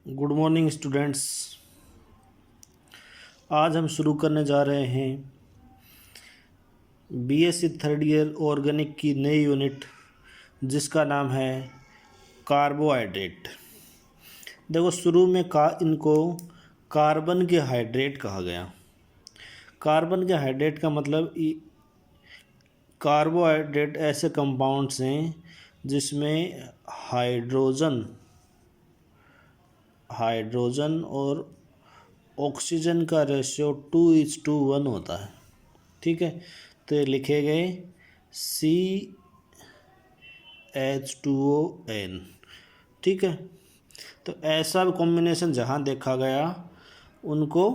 Good morning students. आज हम शुरू करने जा रहे हैं बीएससी थर्ड ईयर ऑर्गेनिक की नई यूनिट जिसका नाम है कार्बोहाइड्रेट। देखो शुरू में इनको कार्बन के हाइड्रेट कहा गया। कार्बन के हाइड्रेट का मतलब कार्बोहाइड्रेट ऐसे कंपाउंड्स हैं जिसमें हाइड्रोजन और ऑक्सीजन का रेशियो 2:1 होता है। ठीक है, तो ये लिखे गए CH2ON। ठीक है, तो ऐसा कॉम्बिनेशन जहाँ देखा गया उनको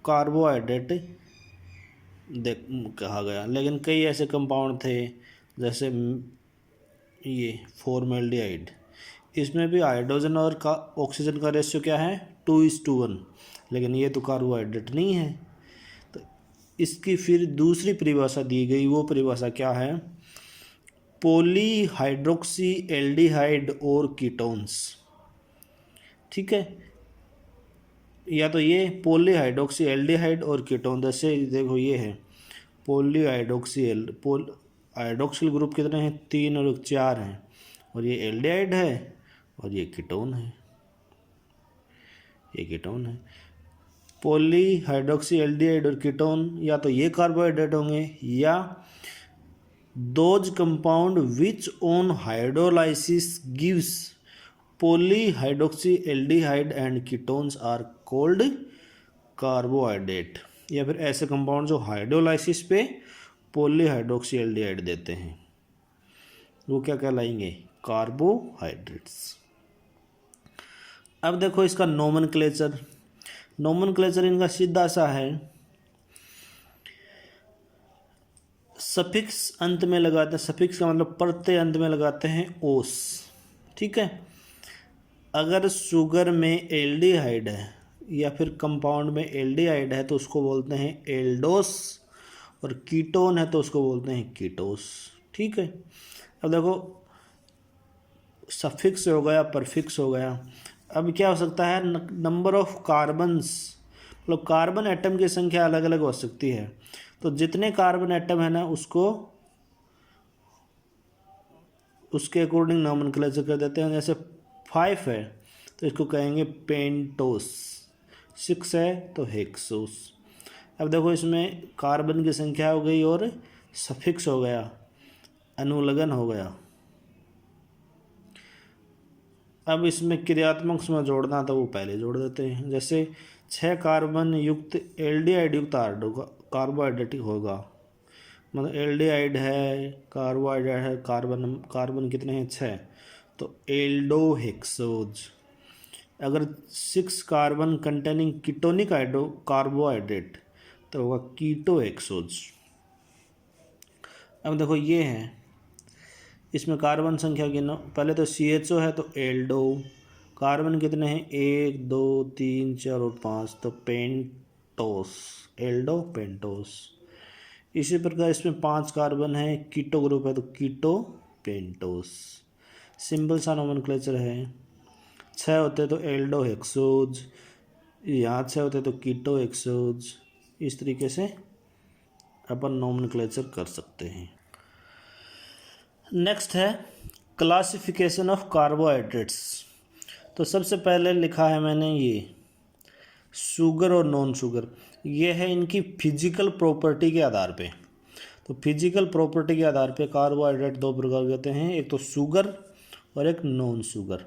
कार्बोहाइड्रेट कहा गया। लेकिन कई ऐसे कंपाउंड थे जैसे ये फॉर्मेल्डिहाइड, इसमें भी हाइड्रोजन और ऑक्सीजन का रेशियो क्या है 2:1, लेकिन ये तो कार्बोहाइड्रेट नहीं है। तो इसकी फिर दूसरी परिभाषा दी गई, वो परिभाषा क्या है, पॉलीहाइड्रोक्सी एल्डिहाइड और कीटोन्स। ठीक है, या तो ये पॉलीहाइड्रोक्सी एल्डिहाइड और कीटोन, जैसे देखो ये है पॉलीहाइड्रोक्सी हाइड्रोक्सिल ग्रुप कितने हैं, 3 और 4 हैं, और ये एल्डिहाइड है और ये कीटोन है, ये कीटोन है। पॉलीहाइड्रोक्सी एल्डिहाइड और कीटोन या तो ये कार्बोहाइड्रेट होंगे या those compound which on hydrolysis gives polyhydroxy aldehyde and ketones are called carbohydrate. या फिर ऐसे कंपाउंड जो हाइड्रोलाइसिस पे पॉलीहाइड्रोक्सी एल्डिहाइड देते हैं वो क्या कहलाएंगे, कार्बोहाइड्रेट्स। अब देखो इसका नोमेनक्लेचर इनका सीधा सा है, सफिक्स अंत में लगाते हैं, सफिक्स का मतलब प्रत्यय अंत में लगाते हैं ओस। ठीक है, अगर शुगर में एल्डिहाइड है या फिर कंपाउंड में एल्डिहाइड है तो उसको बोलते हैं एल्डोस, और कीटोन है तो उसको बोलते हैं कीटोस। ठीक है, अब देखो सफिक्स हो गया, परफिक्स हो गया। अब क्या हो सकता है, नंबर ऑफ कार्बन्स, मतलब कार्बन एटम की संख्या अलग अलग हो सकती है। तो जितने कार्बन एटम है ना उसके अकॉर्डिंग नोमेनक्लेचर कर देते हैं। जैसे 5 है तो इसको कहेंगे पेंटोस, 6 है तो हेक्सोस। अब देखो इसमें कार्बन की संख्या हो गई और सफिक्स हो गया, अनुलग्न हो गया। अब इसमें क्रियात्मक में जोड़ना तो वो पहले जोड़ देते हैं। जैसे 6 कार्बन युक्त एल्डिहाइड युक्त कार्बोहाइड्रेटिक होगा, मतलब एल्डिहाइड है, कार्बोहाइड्रेट है, कार्बन कितने हैं 6, तो एल्डोहेक्सोज। अगर 6 कार्बन कंटेनिंग कीटोनिक कार्बोहाइड्रेट तो होगा कीटोहेक्सोज। अब देखो ये है, इसमें कार्बन संख्या गिनो, पहले तो CHO है तो एल्डो, कार्बन कितने हैं 1 2 3 4 और 5, तो पेंटोस, एल्डो पेंटोस। इसी प्रकार इसमें 5 कार्बन है, कीटो ग्रुप है तो कीटो पेंटोस। सिंपल सा नोमेनक्लेचर है। 6 होते तो एल्डो हेक्सोज, यहाँ 6 होते तो कीटो हेक्सोज। इस तरीके से अपन नोमेनक्लेचर कर सकते हैं। नेक्स्ट है क्लासिफिकेशन ऑफ कार्बोहाइड्रेट्स। तो सबसे पहले लिखा है मैंने ये शुगर और नॉन शुगर, ये है इनकी फिजिकल प्रॉपर्टी के आधार पे। तो फिजिकल प्रॉपर्टी के आधार पे कार्बोहाइड्रेट 2 प्रकार के होते हैं, एक तो शुगर और एक नॉन शुगर।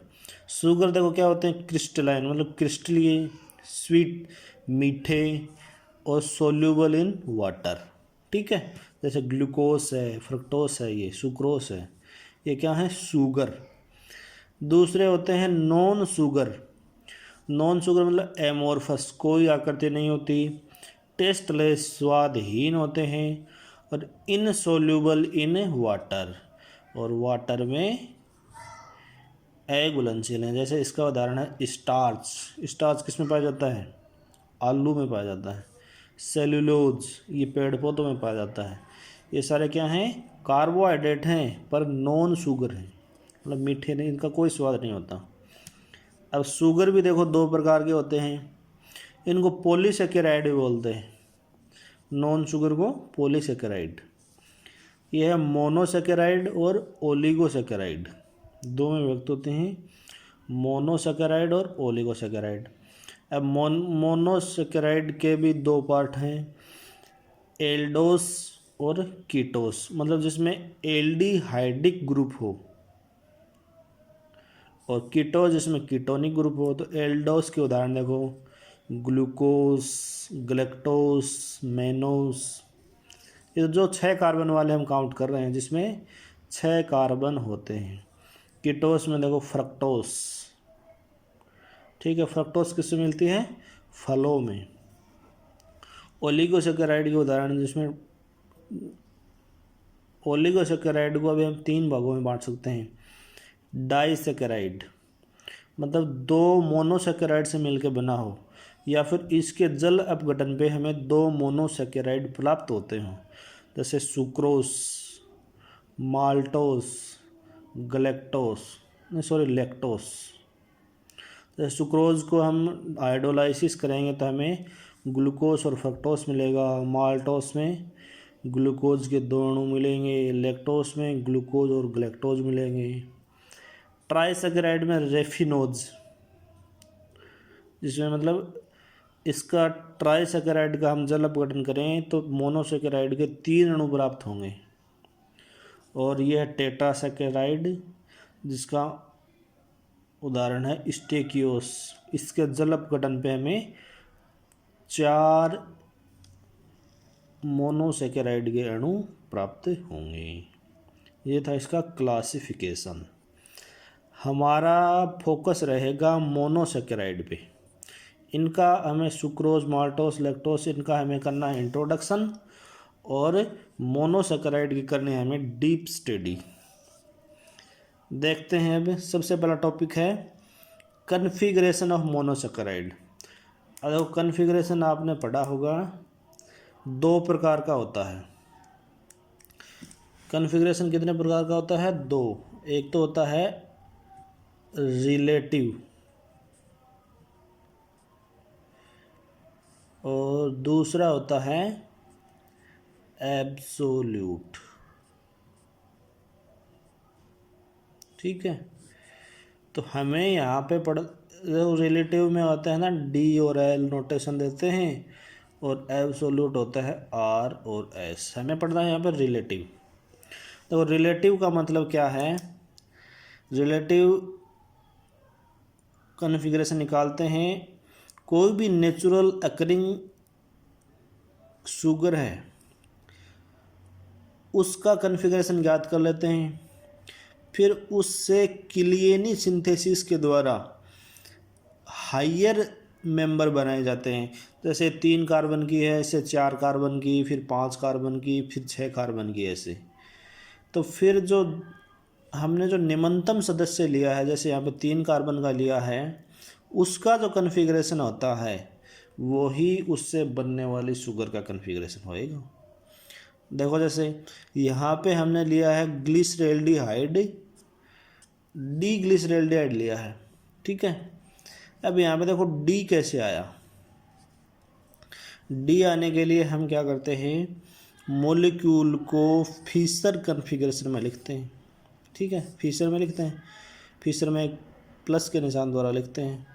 शुगर देखो क्या होते हैं, क्रिस्टलाइन, मतलब क्रिस्टलीय, स्वीट, मीठे और सोल्यूबल इन वाटर। ठीक है, जैसे ग्लूकोस है, फ्रक्टोस है, ये सुक्रोस है, ये क्या है शुगर। दूसरे होते हैं नॉन शुगर मतलब एमोर्फस, कोई आकृति नहीं होती, टेस्टलेस, स्वादहीन होते हैं, और इनसोल्यूबल इन वाटर, और वाटर में अघुलनशील हैं। जैसे इसका उदाहरण है स्टार्च किस में पाया जाता है, आलू में पाया जाता है। सेलुलोज ये पेड़ पौधों में पाया जाता है। ये सारे क्या हैं, कार्बोहाइड्रेट हैं पर नॉन शुगर हैं, मतलब मीठे नहीं, इनका कोई स्वाद नहीं होता। अब शुगर भी देखो दो प्रकार के होते हैं, इनको पॉलीसेकेराइड भी बोलते हैं। नॉन शुगर को पॉलीसेकेराइड, यह है मोनोसेकेराइड और ओलिगोसेकेराइड, दो में व्यक्त होते हैं, मोनोसेकेराइड और ओलिगोसेकेराइड। अब मोनोसेकेराइड के भी दो पार्ट हैं, एल्डोस और कीटोस, मतलब जिसमें एल्डिहाइडिक ग्रुप हो, और कीटोस जिसमें कीटोनिक ग्रुप हो। तो एल्डोस के उदाहरण देखो, ग्लूकोस, गलेक्टोस, मेनोस, ये जो 6 कार्बन वाले हम काउंट कर रहे हैं जिसमें 6 कार्बन होते हैं। कीटोस में देखो फ्रक्टोस, ठीक है, फ्रक्टोस किससे मिलती है? फलों में। ओलिगोसेकेराइड के उदाहरण, जिसमें ओलिगोसेकेराइड को अभी हम 3 भागों में बांट सकते हैं। डाइसेकेराइड मतलब 2 मोनोसेकेराइड से मिलकर बना हो, या फिर इसके जल अपघटन पे हमें 2 मोनोसेकेराइड प्राप्त होते हों, जैसे सुक्रोस, माल्टोस, लैक्टोस। जैसे सुक्रोज को हम हाइड्रोलाइसिस करेंगे तो हमें ग्लूकोज और फ्रक्टोस मिलेगा, माल्टोस में ग्लूकोज के 2 अणु मिलेंगे, लैक्टोस में ग्लूकोज और गलेक्टोज मिलेंगे। ट्राइसेकेराइड में रेफिनोज, जिसमें मतलब इसका ट्राइसेकेराइड का हम जल अपघटन करें तो मोनोसेकेराइड के 3 अणु प्राप्त होंगे। और यह टेट्रासेकेराइड, जिसका उदाहरण है स्टेकियोस, इसके जल अपघटन पे हमें 4 मोनोसेकेराइड के अणु प्राप्त होंगे। ये था इसका क्लासिफिकेशन। हमारा फोकस रहेगा मोनोसेकेराइड पे। इनका हमें सुक्रोज, माल्टोस, लैक्टोस, इनका हमें करना है इंट्रोडक्शन, और मोनोसेकेराइड की करनी है हमें डीप स्टडी। देखते हैं अब सबसे पहला टॉपिक है कन्फिग्रेशन ऑफ मोनोसेकेराइड। अगर कन्फिग्रेशन आपने पढ़ा होगा, 2 प्रकार का होता है। कन्फिग्रेशन कितने प्रकार का होता है? 2। एक तो होता है रिलेटिव और दूसरा होता है एब्सोल्यूट, ठीक है। तो हमें यहाँ पे रिलेटिव में होता है ना डी और एल नोटेशन देते हैं, और एब्सोल्यूट होता है आर और एस। हमें पढ़ना है यहाँ पर रिलेटिव। तो रिलेटिव का मतलब क्या है? रिलेटिव कन्फिग्रेशन निकालते हैं, कोई भी नेचुरल अकरिंग शुगर है उसका कन्फिग्रेशन ज्ञात कर लेते हैं, फिर उससे क्लियनी सिंथेसिस के द्वारा हायर मेंबर बनाए जाते हैं। जैसे 3 कार्बन की है, इससे 4 कार्बन की, फिर 5 कार्बन की, फिर 6 कार्बन की, ऐसे। तो फिर जो हमने जो निम्नतम सदस्य लिया है, जैसे यहाँ पे 3 कार्बन का लिया है, उसका जो कन्फिग्रेशन होता है वही उससे बनने वाली शुगर का कन्फिग्रेशन होएगा। देखो जैसे यहाँ पे हमने लिया है ग्लिसरेल्डिहाइड, डी ग्लिसरेल्डिहाइड लिया है, ठीक है। अब यहाँ पे देखो डी कैसे आया। डी आने के लिए हम क्या करते हैं, मॉलिक्यूल को फिशर कन्फिग्रेशन में लिखते हैं, ठीक है। फिशर में लिखते हैं, फिशर में एक प्लस के निशान द्वारा लिखते हैं।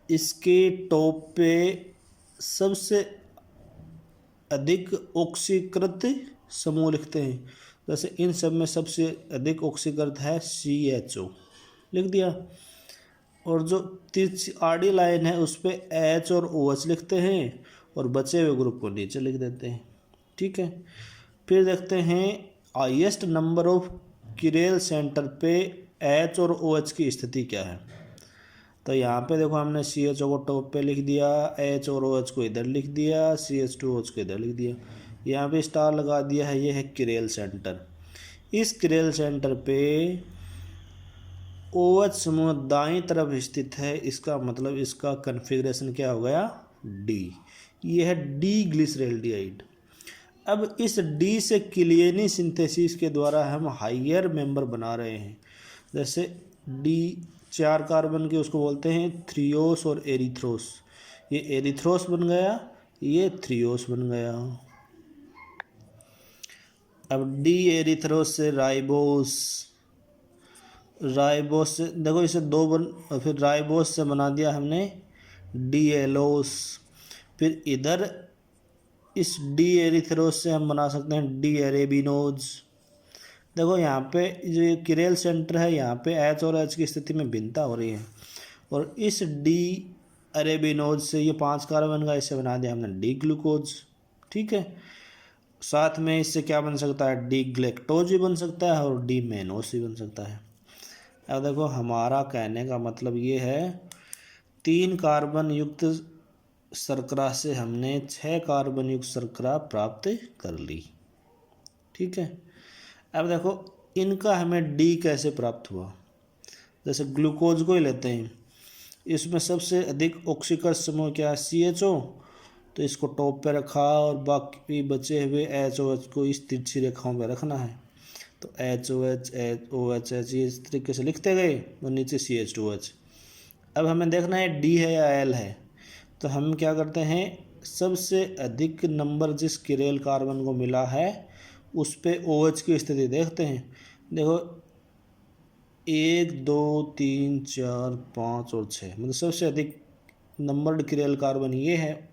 इसके टॉप पे सबसे अधिक ऑक्सीकृत समूह लिखते हैं, जैसे इन सब में सबसे अधिक ऑक्सीकृत है CHO, लिख दिया। और जो तिरछी आड़ी लाइन है उस पर H और OH लिखते हैं, और बचे हुए ग्रुप को नीचे लिख देते हैं, ठीक है। फिर देखते हैं highest number of chiral centre पे H और OH की स्थिति क्या है। तो यहाँ पे देखो हमने CHO को टॉप पे लिख दिया, H और OH को इधर लिख दिया, CH2OH को इधर लिख दिया, यहाँ पे स्टार लगा दिया है। ये है किरेल सेंटर। इस किरेल सेंटर पे OH समूह दाईं तरफ स्थित है, इसका मतलब इसका कन्फिग्रेशन क्या हो गया? डी। ये है डी ग्लिसरेल्डिहाइड। अब इस डी से क्लियनी सिंथेसिस के द्वारा हम हाइयर मेंबर बना रहे हैं, जैसे डी 4 कार्बन के उसको बोलते हैं थ्रियोस और एरिथ्रोस। ये एरिथ्रोस बन गया, ये थ्रियोस बन गया। अब डी एरिथ्रोस से राइबोस, राइबोस से देखो इसे दो फिर राइबोस से बना दिया हमने डी एलोस। फिर इधर इस डी एरिथ्रोस से हम बना सकते हैं डी एरेबिनोज। देखो यहाँ पे जो ये किरेल सेंटर है यहाँ पे एच और एच की स्थिति में भिन्नता हो रही है, और इस डी अरेबिनोज से ये 5 कार्बन का इसे बना दिया हमने डी ग्लूकोज। ठीक है, साथ में इससे क्या बन सकता है, डी ग्लेक्टोज भी बन सकता है और डी मेनोस भी बन सकता है। अब देखो हमारा कहने का मतलब ये है 3 कार्बन युक्त शर्करा से हमने 6 कार्बन युक्त शर्करा प्राप्त कर ली। ठीक है, अब देखो इनका हमें डी कैसे प्राप्त हुआ। जैसे ग्लूकोज को ही लेते हैं, इसमें सबसे अधिक ऑक्सीकरण समूह क्या है, CHO, तो इसको टॉप पे रखा और बाकी बचे हुए HOH को इस तिरछी रेखाओं पे रखना है। तो HOH OHH ये इस तरीके से लिखते गए और नीचे CH2H। अब हमें देखना है D है या L है, तो हम क्या करते हैं, सबसे अधिक नंबर जिस किरेल कार्बन को मिला है उस पे OH की स्थिति देखते हैं। देखो 1 2 3 4 5 और 6, मतलब सबसे अधिक नंबर्ड किरेल कार्बन ये है।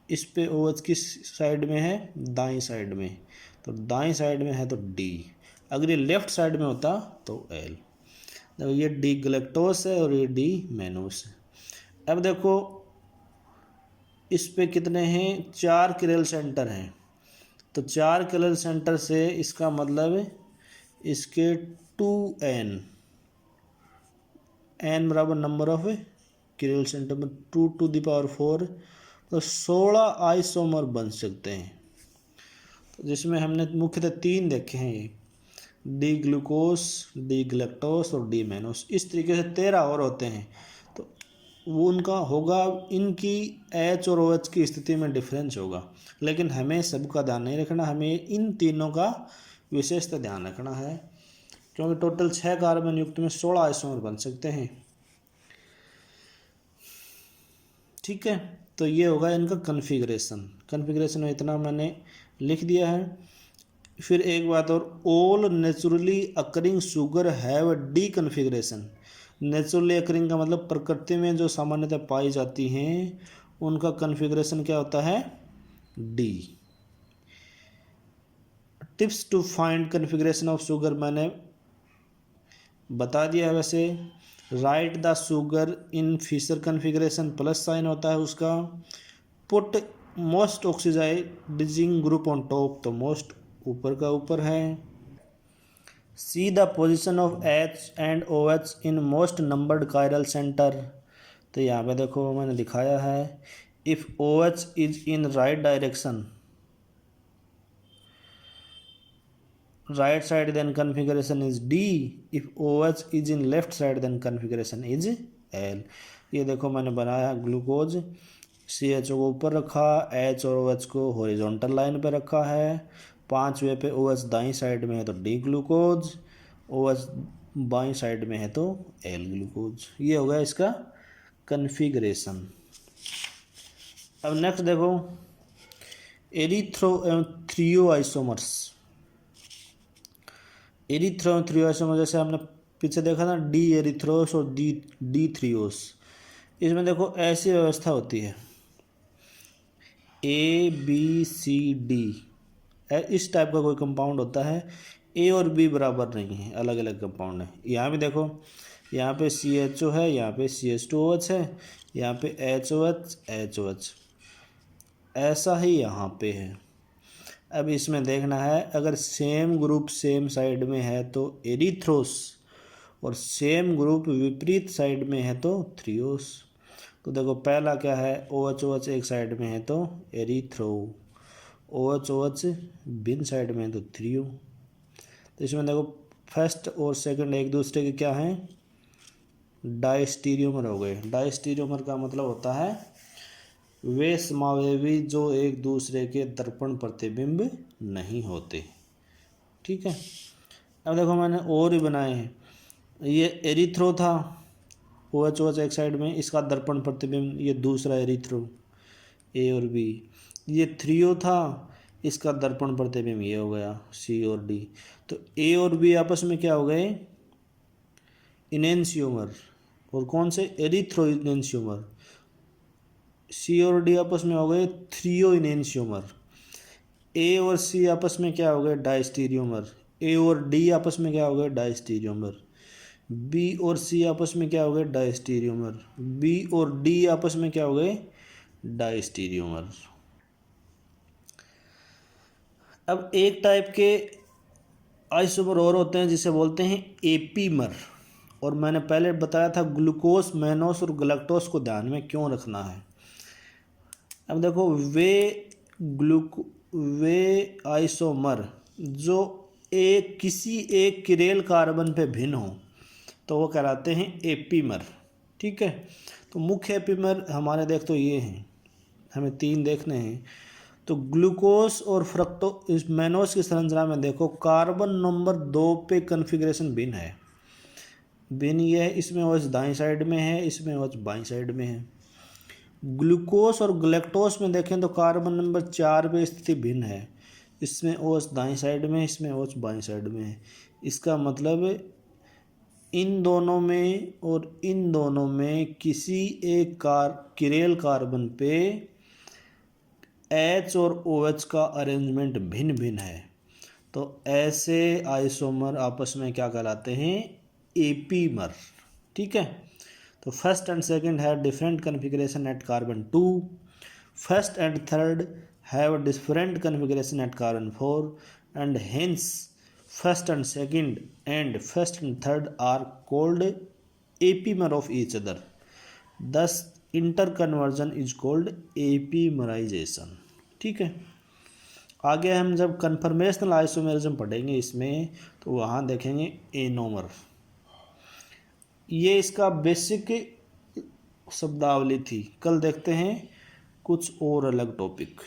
इस पे OH किस साइड में है, दाईं साइड में, तो दाईं साइड में है तो D। अगर ये लेफ्ट साइड में होता तो L। देखो ये डी ग्लेक्टोस है और ये डी मेनोस है। अब देखो इस पे कितने हैं, 4 किरेल सेंटर हैं, तो 4 किरेल सेंटर से इसका मतलब इसके 2n, n बराबर नंबर ऑफ किरेल सेंटर में 2 टू द पावर 4, तो 16 आइसोमर बन सकते हैं। तो जिसमें हमने मुख्यतः 3 देखे हैं, ये डी ग्लूकोस, डी ग्लेक्टोस और डी मेनोस। इस तरीके से 13 और होते हैं, तो वो उनका होगा, इनकी एच और ओ एच की स्थिति में डिफरेंस होगा। लेकिन हमें सबका ध्यान नहीं रखना, हमें इन तीनों का विशेषता ध्यान रखना है, क्योंकि टोटल 6 कार्बन युक्त में 16 आइसोमर बन सकते हैं। ठीक है, तो ये होगा इनका कन्फिग्रेशन में इतना मैंने लिख दिया है। फिर एक बात और, all naturally occurring sugar have D configuration. Naturally occurring का मतलब प्रकृति में जो सामान्यतः पाई जाती हैं उनका कन्फिग्रेशन क्या होता है, D. Tips to find configuration of sugar मैंने बता दिया है। वैसे write the sugar in Fischer configuration, plus sign होता है उसका। Put most oxidizing group on top, तो मोस्ट ऊपर का ऊपर है। See the position of H and OH in most numbered chiral center, तो यहाँ पे देखो मैंने दिखाया है, if OH is in right direction, right side then configuration is D, if OH is in left side then configuration is L। ये देखो मैंने बनाया ग्लूकोज, CHO को ऊपर रखा, H और OH को हॉरिजॉन्टल लाइन पे रखा है, 5वें पे OH दाईं साइड में है तो D ग्लूकोज, OH बाईं साइड में है तो L ग्लूकोज। ये होगा इसका कन्फिगरेशन। अब नेक्स्ट देखो एरिथ्रो एवं थ्रियो आइसोमर्स। एरिथ्रो एवं थ्रियो आइसोमर जैसे हमने पीछे देखा था, डी एरिथ्रोस और डी थ्रियोस। इसमें देखो ऐसी व्यवस्था होती है, ABCD इस टाइप का कोई कंपाउंड होता है। A और B बराबर नहीं है, अलग अलग कंपाउंड है। यहाँ भी देखो, यहाँ पे CHO है, यहाँ पे CH2OH है, यहाँ पे HOH, ऐसा ही यहाँ पे है। अब इसमें देखना है, अगर सेम ग्रुप सेम साइड में है तो एरिथ्रोस, और सेम ग्रुप विपरीत साइड में है तो थ्रियोस। तो देखो पहला क्या है, OH एक साइड में है तो एरिथ्रो, OH बिन साइड में है तो थ्रियो। तो इसमें देखो फर्स्ट और सेकंड एक दूसरे के क्या हैं, डायस्टीरियोमर हो गए। डायस्टीरियोमर का मतलब होता है वे समावेवी जो एक दूसरे के दर्पण प्रतिबिंब नहीं होते। ठीक है, अब देखो मैंने और भी बनाए हैं, ये एरिथ्रो था, OH OH एक साइड में, इसका दर्पण प्रतिबिंब ये दूसरा एरिथ्रो, ए और बी। ये थ्रियो था, इसका दर्पण प्रतिबिंब ये हो गया सी और डी। तो ए और बी आपस में क्या हो गए, इनेंशियोमर। और कौन से, एरिथ्रो इनेंशियोमर। सी और डी आपस में हो गए थ्रियो इनेंशियोमर। ए और सी आपस में क्या हो गए, डायस्टीरियोमर। ए और डी आपस में क्या हो गए, डायस्टीरियोमर। बी और सी आपस में क्या हो गए, डायस्टीरियोमर। बी और डी आपस में क्या हो गए, डायस्टीरियोमर। अब एक टाइप के आइसोमर और होते हैं जिसे बोलते हैं एपीमर। और मैंने पहले बताया था ग्लूकोज, मैनोस और गलैक्टोज को ध्यान में क्यों रखना है। अब देखो वे आइसोमर जो किसी एक किरेल कार्बन पे भिन्न हो तो वो कहलाते हैं एपीमर। ठीक है, तो मुख्य एपीमर हमारे देख तो ये हैं, हमें 3 देखने हैं। तो ग्लूकोज और इस मैनोस की संरचना में देखो कार्बन नंबर 2 पे कन्फिग्रेशन भिन्न है। भिन्न ये है, इसमें OH दाईं साइड में है, इसमें OH बाईं साइड में है। ग्लूकोज और गलैक्टोज में देखें तो कार्बन नंबर 4 पे स्थिति भिन्न है, इसमें OH दाईं साइड में, इसमें OH बाईं साइड में है। इसका मतलब इन दोनों में और इन दोनों में किसी एक किरेल कार्बन पे H और OH का अरेंजमेंट भिन्न भिन्न है। तो ऐसे आइसोमर आपस में क्या कहलाते हैं, एपीमर। ठीक है, तो फर्स्ट एंड सेकंड है different configuration at carbon 2, first and third have different configuration at carbon 4 and hence first and second and first and third are called epimer of each other, this interconversion is called epimerization. ठीक है, आगे हम जब conformational isomerism पढ़ेंगे इसमें तो वहाँ देखेंगे एनोमर। ये इसका बेसिक शब्दावली थी। कल देखते हैं कुछ और अलग टॉपिक।